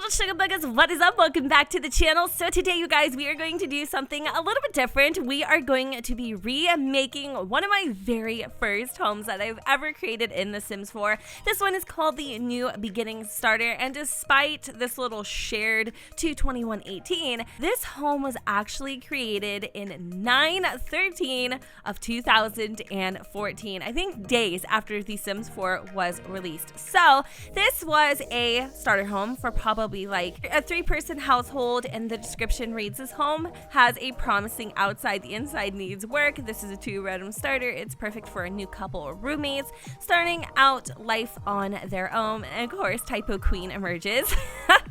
beautiful sugar buggers, what is up? Welcome back to the channel. So today, you guys, we are going to do something a little bit different. We are going to be remaking one of my very first homes that I've ever created in The Sims 4. This one is called the New Beginning Starter, and despite this little shared to 2118, this home was actually created in 9/13 of 2014. I think days after The Sims 4 was released. So this was a starter home for probably like a 3-person household, and the description reads, this home has a promising outside, the inside needs work. This is a 2-bedroom starter. It's perfect for a new couple or roommates starting out life on their own. And of course, typo queen emerges.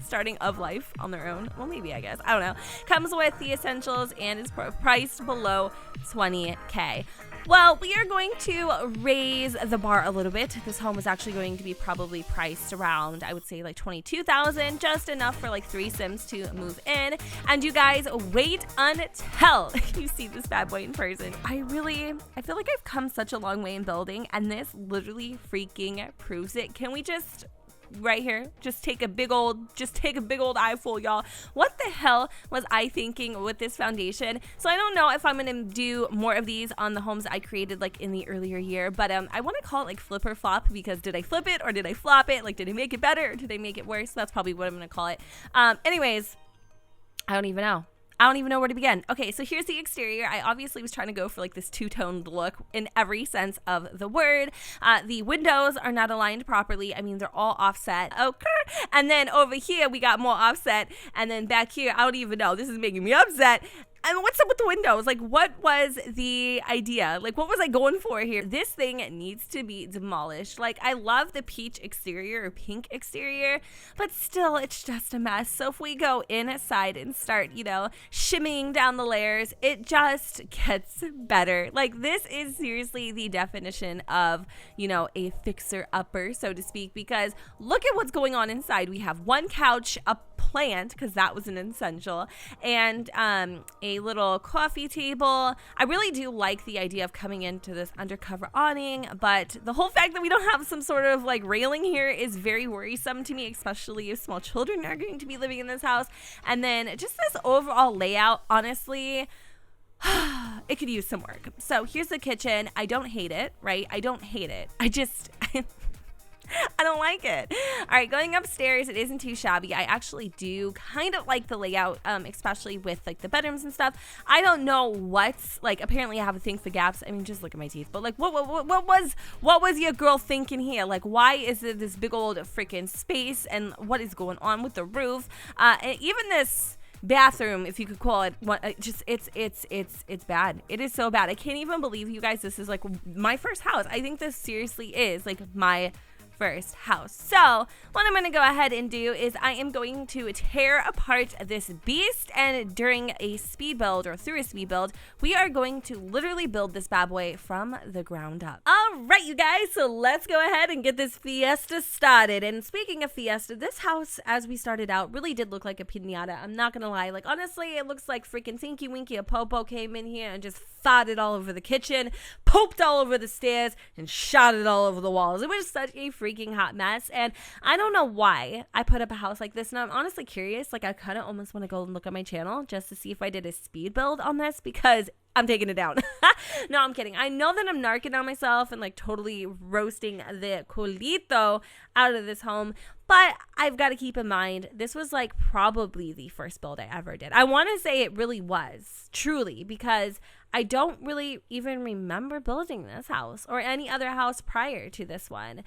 Starting of life on their own. Well, maybe, I guess. I don't know. Comes with the essentials and is priced below $20K. Well, we are going to raise the bar a little bit. This home is actually going to be probably priced around, I would say, like $22,000, just enough for like 3 Sims to move in. And you guys, wait until you see this bad boy in person. I feel like I've come such a long way in building, and this literally freaking proves it. Can we just right here just take a big old eyeful, y'all? What the hell was I thinking with this foundation? So I don't know if I'm gonna do more of these on the homes I created like in the earlier year, but I want to call it like flip or flop, because did I flip it or did I flop it? Like, did I make it better or did I make it worse? That's probably what I'm gonna call it. Anyways, I don't even know where to begin. Okay, so here's the exterior. I obviously was trying to go for like this two-toned look in every sense of the word. The windows are not aligned properly. I mean, they're all offset. Okay. And then over here, we got more offset. And then back here, I don't even know. This is making me upset. And what's up with the windows? Like, what was the idea? Like, what was I going for here? This thing needs to be demolished. Like, I love the peach exterior or pink exterior, but still, it's just a mess. So if we go inside and start, you know, shimmying down the layers, it just gets better. Like, this is seriously the definition of, you know, a fixer-upper, so to speak, because look at what's going on inside. We have one couch, a plant, because that was an essential, and a little coffee table. I really do like the idea of coming into this undercover awning, but the whole fact that we don't have some sort of like railing here is very worrisome to me, especially if small children are going to be living in this house. And then just this overall layout, honestly, it could use some work. So here's the kitchen. I don't hate it, right? I don't hate it. I don't like it. All right, going upstairs, it isn't too shabby. I actually do kind of like the layout, especially with like the bedrooms and stuff. I don't know what's like. Apparently, I have a thing for gaps. I mean, just look at my teeth. But like, what was your girl thinking here? Like, why is it this big old freaking space? And what is going on with the roof? And even this bathroom, if you could call it, it's bad. It is so bad. I can't even believe, you guys, this is like my first house. I think this seriously is like my first house. So what I'm going to go ahead and do is I am going to tear apart this beast, and during a speed build, or through a speed build, we are going to literally build this bad boy from the ground up. All right, you guys, so let's go ahead and get this fiesta started. And speaking of fiesta, this house, as we started out, really did look like a piñata. I'm not gonna lie. Like, honestly, it looks like freaking Tinky Winky, a Popo came in here and just farted all over the kitchen, pooped all over the stairs, and shot it all over the walls. It was such a freaking hot mess, and I don't know why I put up a house like this, and I'm honestly curious. Like, I kind of almost want to go and look at my channel just to see if I did a speed build on this, because I'm taking it down. No, I'm kidding. I know that I'm narking on myself and like totally roasting the culito out of this home, but I've got to keep in mind, this was like probably the first build I ever did. I want to say it really was, truly, because I don't really even remember building this house or any other house prior to this one.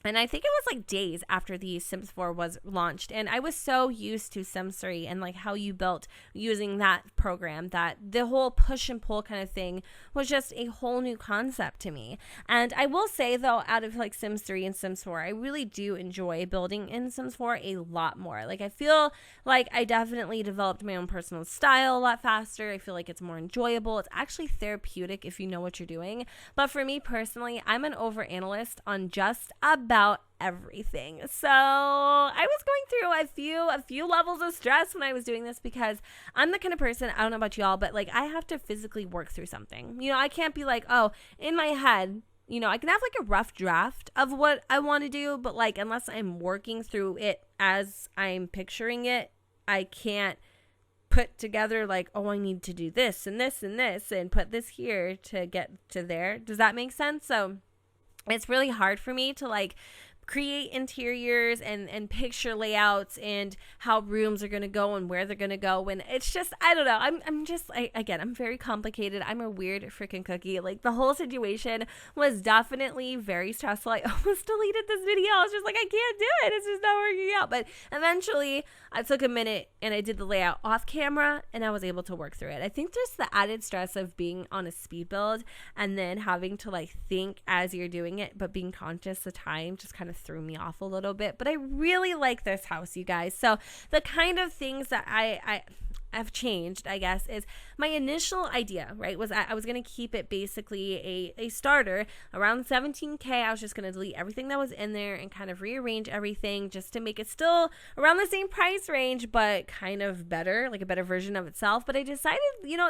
And I think it was like days after the Sims 4 was launched. And I was so used to Sims 3 and like how you built using that program, that the whole push and pull kind of thing was just a whole new concept to me. And I will say, though, out of like Sims 3 and Sims 4, I really do enjoy building in Sims 4 a lot more. Like, I feel like I definitely developed my own personal style a lot faster. I feel like it's more enjoyable. It's actually therapeutic if you know what you're doing. But for me personally, I'm an overanalyst on just about everything. So I was going through a few levels of stress when I was doing this, because I'm the kind of person, I don't know about y'all, but like, I have to physically work through something. You know, I can't be like, oh, in my head, I can have like a rough draft of what I want to do, but like unless I'm working through it as I'm picturing it, I can't put together like, oh, I need to do this and this and this and put this here to get to there. Does that make sense? So it's really hard for me to like create interiors and picture layouts and how rooms are going to go and where they're going to go. When it's just, I don't know. I'm very complicated. I'm a weird freaking cookie. Like the whole situation was definitely very stressful. I almost deleted this video. I was just like, I can't do it. It's just not working out. But eventually I took a minute and I did the layout off camera and I was able to work through it. I think just the added stress of being on a speed build and then having to like think as you're doing it, but being conscious of time just kind of threw me off a little bit. But I really like this house, you guys. So the kind of things that I've changed, I guess, is my initial idea, right, was I was going to keep it basically a starter around 17K. I was just going to delete everything that was in there and kind of rearrange everything just to make it still around the same price range, but kind of better, like a better version of itself. But I decided,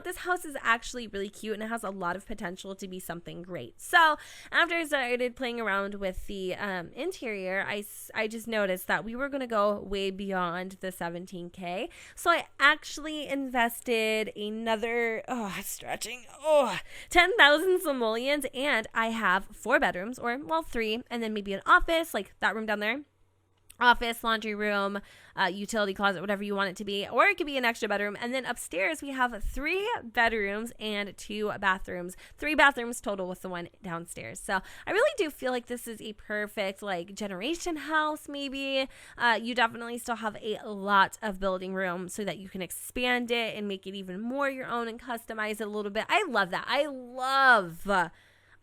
this house is actually really cute and it has a lot of potential to be something great. So after I started playing around with the interior, I just noticed that we were going to go way beyond the 17K. So I actually invested another 10,000 simoleons, and I have 4 bedrooms, or 3, and then maybe an office, like that room down there. Office, laundry room, utility closet, whatever you want it to be, or it could be an extra bedroom. And then upstairs we have 3 bedrooms and 2 bathrooms, 3 bathrooms total with the one downstairs. So I really do feel like this is a perfect like generation house. Maybe you definitely still have a lot of building room so that you can expand it and make it even more your own and customize it a little bit. I love that.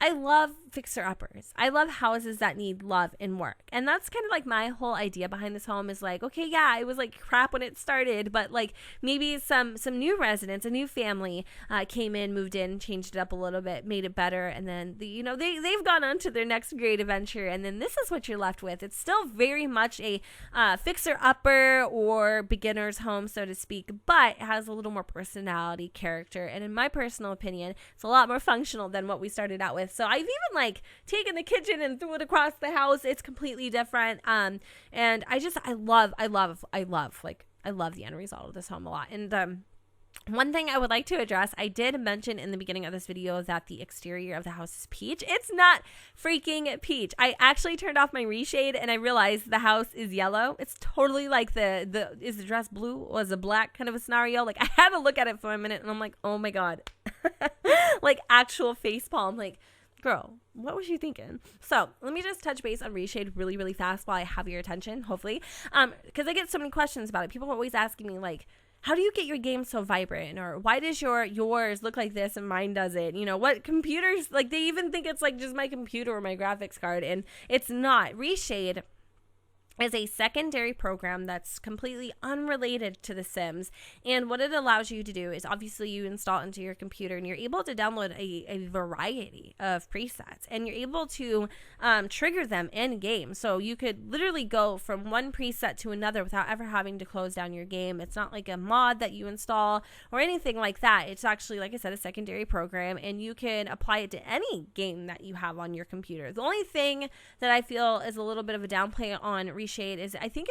I love fixer-uppers. I love houses that need love and work. And that's kind of like my whole idea behind this home is like, okay, yeah, it was like crap when it started, but like maybe some new residents, a new family came in, moved in, changed it up a little bit, made it better. And then, they've gone on to their next great adventure. And then this is what you're left with. It's still very much a fixer-upper or beginner's home, so to speak, but it has a little more personality, character. And in my personal opinion, it's a lot more functional than what we started out with. So I've even like taken the kitchen and threw it across the house. It's completely different. And I love the end result of this home a lot. And one thing I would like to address, I did mention in the beginning of this video that the exterior of the house is peach. It's not freaking peach. I actually turned off my reshade and I realized the house is yellow. It's totally like is the dress blue or is it black kind of a scenario. Like I had to look at it for a minute and I'm like, oh my God, like actual facepalm. Like, girl, what was you thinking? So let me just touch base on reshade really, really fast while I have your attention, hopefully. Because I get so many questions about it. People are always asking me like, how do you get your game so vibrant? Or why does yours look like this and mine doesn't? What computers, like they even think it's like just my computer or my graphics card, and it's not. Reshade is a secondary program that's completely unrelated to The Sims. And what it allows you to do is obviously you install it into your computer and you're able to download a variety of presets, and you're able to trigger them in game. So you could literally go from one preset to another without ever having to close down your game. It's not like a mod that you install or anything like that. It's actually, like I said, a secondary program, and you can apply it to any game that you have on your computer. The only thing that I feel is a little bit of a downplay on Reshade is I think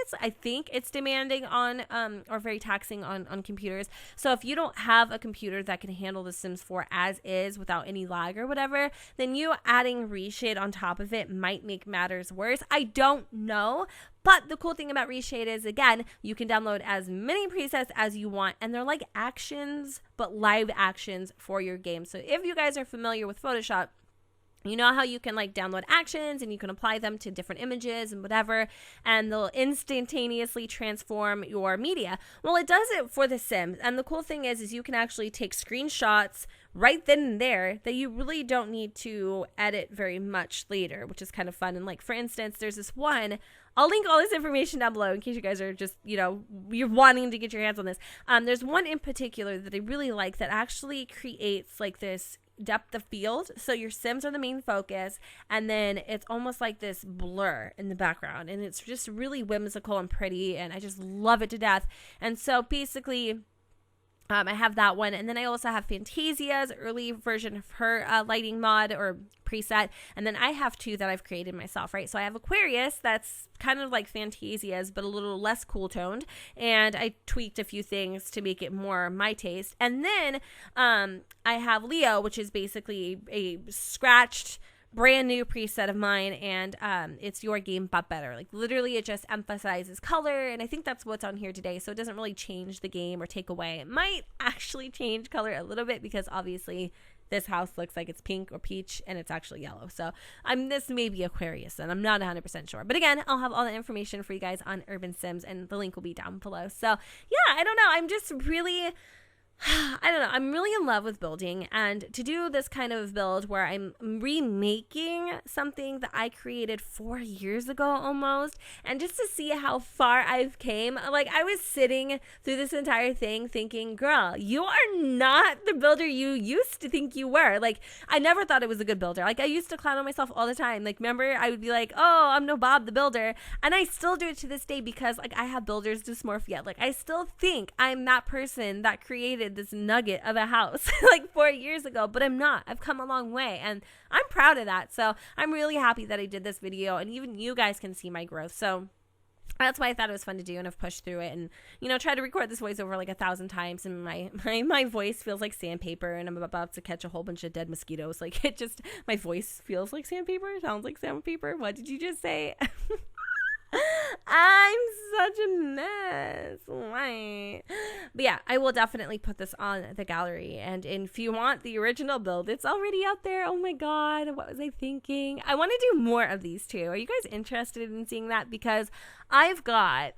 it's demanding on or very taxing on computers. So if you don't have a computer that can handle The Sims 4 as is without any lag or whatever, then you adding Reshade on top of it might make matters worse. I don't know. But the cool thing about Reshade is, again, you can download as many presets as you want, and they're like actions, but live actions for your game. So if you guys are familiar with Photoshop, you know how you can like download actions and you can apply them to different images and whatever, and they'll instantaneously transform your media. Well, it does it for The Sims. And the cool thing is you can actually take screenshots right then and there that you really don't need to edit very much later, which is kind of fun. And like, for instance, there's this one, I'll link all this information down below in case you guys are just, you're wanting to get your hands on this. There's one in particular that I really like that actually creates like this depth of field. So your Sims are the main focus, and then it's almost like this blur in the background, and it's just really whimsical and pretty, and I just love it to death. And so basically I have that one, and then I also have Fantasia's early version of her lighting mod or preset, and then I have 2 that I've created myself, right? So I have Aquarius, that's kind of like Fantasia's, but a little less cool toned, and I tweaked a few things to make it more my taste. And then I have Leo, which is basically a scratched brand new preset of mine, and it's Your Game But Better. Like literally it just emphasizes color, and I think that's what's on here today, so it doesn't really change the game or take away. It might actually change color a little bit because obviously this house looks like it's pink or peach and it's actually yellow, so this may be Aquarius, and I'm not 100% sure, but again, I'll have all the information for you guys on Urban Sims, and the link will be down below. So yeah, I don't know, I'm just really I'm really in love with building, and to do this kind of build where I'm remaking something that I created 4 years ago almost, and just to see how far I've came. Like, I was sitting through this entire thing thinking, girl, you are not the builder you used to think you were. Like, I never thought it was a good builder. Like, I used to clown on myself all the time. Like, remember, I would be like, oh, I'm no Bob the builder, and I still do it to this day because, like, I have builder's dysmorphia. Like, I still think I'm that person that created this nugget of a house like 4 years ago, but I'm not. I've come a long way, and I'm proud of that. So I'm really happy that I did this video, and even you guys can see my growth. So that's why I thought it was fun to do, and I've pushed through it, and try to record this voiceover like 1,000 times, and my voice feels like sandpaper, and I'm about to catch a whole bunch of dead mosquitoes. Like, my voice feels like sandpaper, sounds like sandpaper. What did you just say? I'm such a mess. Why? But yeah, I will definitely put this on the gallery, and if you want the original build, it's already out there. Oh my god, what was I thinking? I want to do more of these too. Are you guys interested in seeing that? Because I've got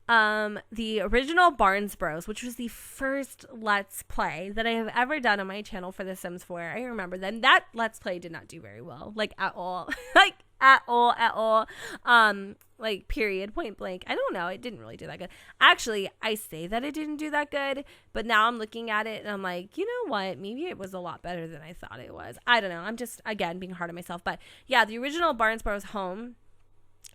the original Barnes Bros, which was the first Let's Play that I have ever done on my channel for The Sims 4. I remember then that Let's Play did not do very well, like at all. Like at all. Like period, point blank. I don't know, it didn't really do that good. Actually, I say that it didn't do that good, but now I'm looking at it and I'm like, you know what, maybe it was a lot better than I thought it was. I don't know, I'm just, again, being hard on myself. But yeah, the original Barnes Bros home,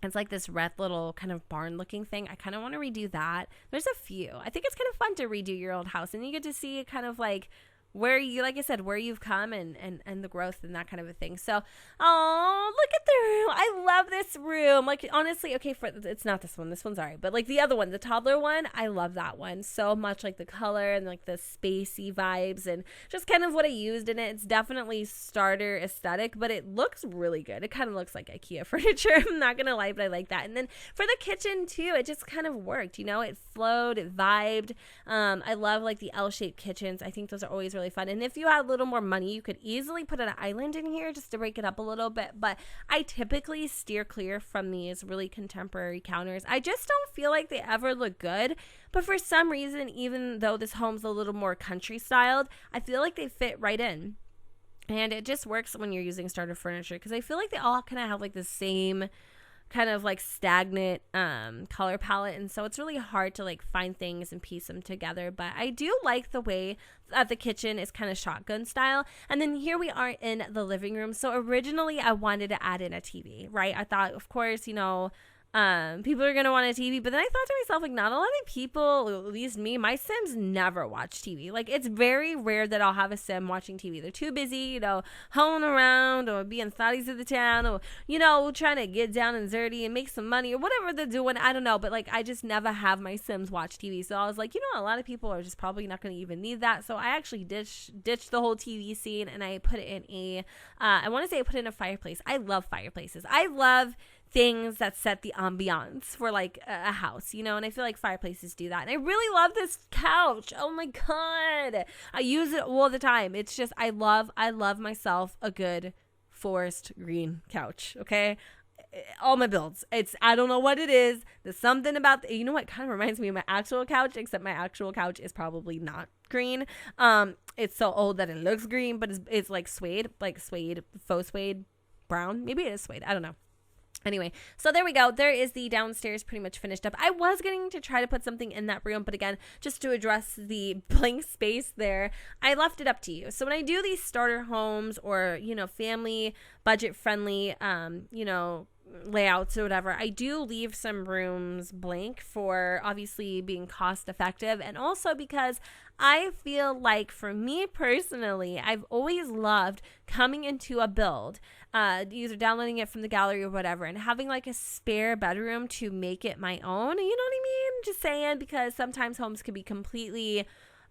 it's like this red little kind of barn looking thing. I kind of want to redo that. There's a few. I think it's kind of fun to redo your old house, and you get to see kind of like where you, like I said, where you've come and the growth and that kind of a thing. So, oh, look at the room. I love this room. Like, honestly, okay, it's not this one. This one's all right. But like the other one, the toddler one, I love that one so much. Like the color and like the spacey vibes and just kind of what I used in it. It's definitely starter aesthetic, but it looks really good. It kind of looks like IKEA furniture. I'm not going to lie, but I like that. And then for the kitchen too, it just kind of worked, it flowed, it vibed. I love like the L-shaped kitchens. I think those are always really fun. And if you had a little more money, you could easily put an island in here just to break it up a little bit. But I typically steer clear from these really contemporary counters. I just don't feel like they ever look good. But for some reason, even though this home's a little more country styled, I feel like they fit right in. And it just works when you're using starter furniture, because I feel like they all kind of have like the same kind of like stagnant color palette, and so it's really hard to like find things and piece them together. But I do like the way that the kitchen is kind of shotgun style. And then here we are in the living room. So originally I wanted to add in a TV, right? I thought, of course, people are gonna want a TV, but then I thought to myself, like, not a lot of people, at least me, my Sims never watch TV. Like, it's very rare that I'll have a Sim watching TV. They're too busy, hoeing around or being thotties of the town, or trying to get down and dirty and make some money or whatever they're doing. I don't know, but like, I just never have my Sims watch TV. So I was like, a lot of people are just probably not gonna even need that. So I actually ditched the whole TV scene, and I put it in I want to say I put it in a fireplace. I love fireplaces. I love things that set the ambiance for like a house, and I feel like fireplaces do that. And I really love this couch. Oh my god, I use it all the time. It's just, I love myself a good forest green couch. Okay, all my builds, I don't know what it is, there's something about what kind of reminds me of my actual couch, except my actual couch is probably not green. It's so old that it looks green, but it's like suede, faux suede brown. Maybe it is suede, I don't know. Anyway, so there we go. There is the downstairs pretty much finished up. I was going to try to put something in that room, but again, just to address the blank space there, I left it up to you. So when I do these starter homes or, family, budget friendly, layouts or whatever, I do leave some rooms blank for obviously being cost effective, and also because I feel like for me personally, I've always loved coming into a build, either downloading it from the gallery or whatever, and having like a spare bedroom to make it my own. You know what I mean? Just saying, because sometimes homes can be completely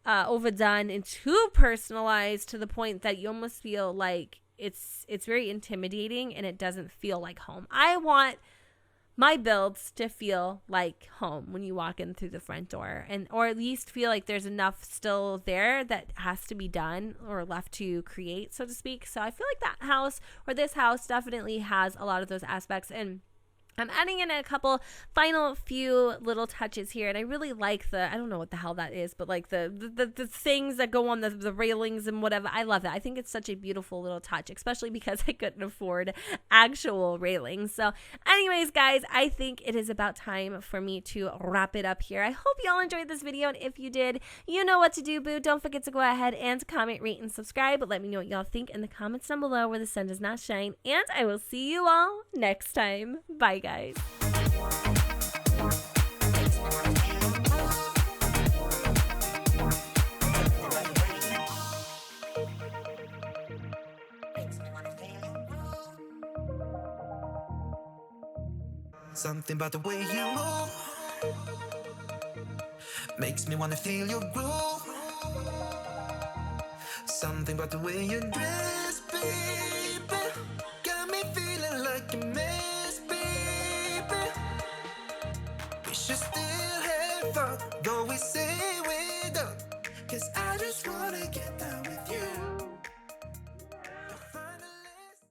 overdone and too personalized to the point that you almost feel like it's very intimidating and it doesn't feel like home. I want my builds to feel like home when you walk in through the front door, and or at least feel like there's enough still there that has to be done or left to create, so to speak. So I feel like that house, or this house, definitely has a lot of those aspects, and I'm adding in a couple final few little touches here, and I really like the, I don't know what the hell that is, but like the things that go on the railings and whatever. I love that. I think it's such a beautiful little touch, especially because I couldn't afford actual railings. So anyways, guys, I think it is about time for me to wrap it up here. I hope y'all enjoyed this video, and if you did, you know what to do, boo. Don't forget to go ahead and comment, rate, and subscribe, but let me know what y'all think in the comments down below where the sun does not shine, and I will see you all next time. Bye, guys. Something about the way you move makes me wanna feel your groove. Something about the way you dress, baby, got me feeling like a mess, baby. We should still have fun, though we say we're done, 'cause I just wanna get down with you.